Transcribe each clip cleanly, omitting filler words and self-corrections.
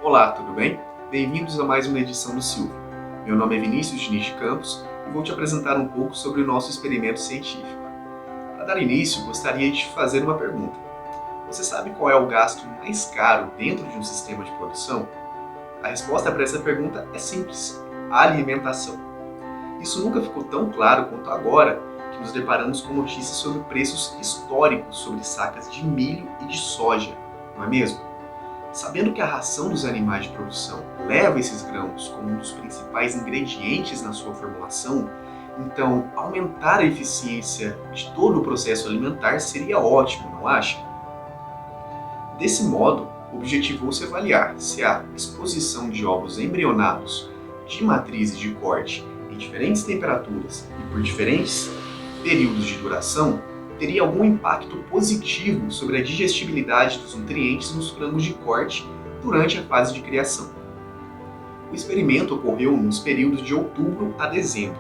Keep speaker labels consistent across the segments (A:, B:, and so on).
A: Olá, tudo bem? Bem-vindos a mais uma edição do Silvio. Meu nome é Vinícius Diniz de Campos e vou te apresentar um pouco sobre o nosso experimento científico. Para dar início, gostaria de te fazer uma pergunta. Você sabe qual é o gasto mais caro dentro de um sistema de produção? A resposta para essa pergunta é simples: a alimentação. Isso nunca ficou tão claro quanto agora que nos deparamos com notícias sobre preços históricos sobre sacas de milho e de soja, não é mesmo? Sabendo que a ração dos animais de produção leva esses grãos como um dos principais ingredientes na sua formulação, então aumentar a eficiência de todo o processo alimentar seria ótimo, não acha? Desse modo, objetivou-se avaliar se a exposição de ovos embrionados de matrizes de corte em diferentes temperaturas e por diferentes períodos de duração teria algum impacto positivo sobre a digestibilidade dos nutrientes nos frangos de corte durante a fase de criação. O experimento ocorreu nos períodos de outubro a dezembro.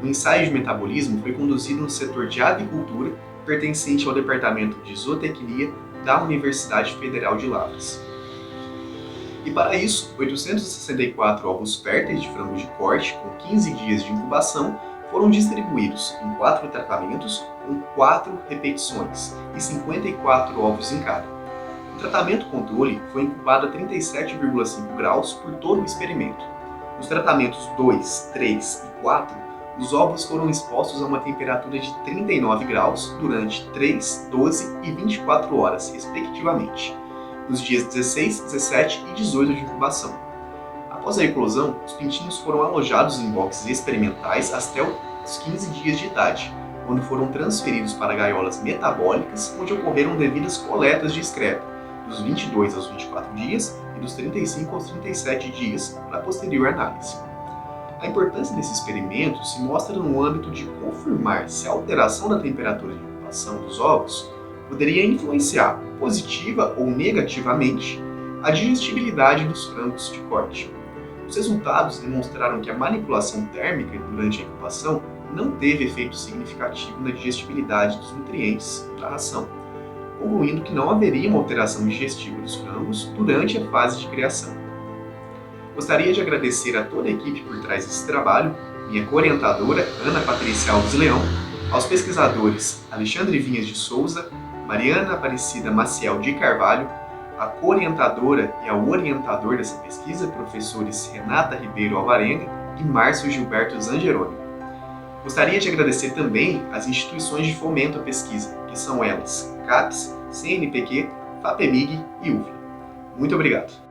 A: O ensaio de metabolismo foi conduzido no setor de avicultura, pertencente ao Departamento de Zootecnia da Universidade Federal de Lavras. E para isso, 864 ovos férteis de frango de corte com 15 dias de incubação foram distribuídos em 4 tratamentos com 4 repetições e 54 ovos em cada. O tratamento controle foi incubado a 37,5 graus por todo o experimento. Nos tratamentos 2, 3 e 4, os ovos foram expostos a uma temperatura de 39 graus durante 3, 12 e 24 horas, respectivamente, nos dias 16, 17 e 18 de incubação. Após a eclosão, os pintinhos foram alojados em boxes experimentais até os 15 dias de idade, quando foram transferidos para gaiolas metabólicas, onde ocorreram devidas coletas de excreto, dos 22 aos 24 dias e dos 35 aos 37 dias, para posterior análise. A importância desse experimento se mostra no âmbito de confirmar se a alteração da temperatura de incubação dos ovos poderia influenciar positiva ou negativamente a digestibilidade dos frangos de corte. Os resultados demonstraram que a manipulação térmica durante a incubação não teve efeito significativo na digestibilidade dos nutrientes da ração, concluindo que não haveria uma alteração digestiva dos frangos durante a fase de criação. Gostaria de agradecer a toda a equipe por trás desse trabalho, minha co-orientadora Ana Patrícia Alves Leão, aos pesquisadores Alexandre Vinhas de Souza, Mariana Aparecida Maciel de Carvalho, a co-orientadora e ao orientador dessa pesquisa, professores Renata Ribeiro Alvarenga e Márcio Gilberto Zangeroni. Gostaria de agradecer também às instituições de fomento à pesquisa, que são elas CAPES, CNPq, FAPEMIG e UFLA. Muito obrigado!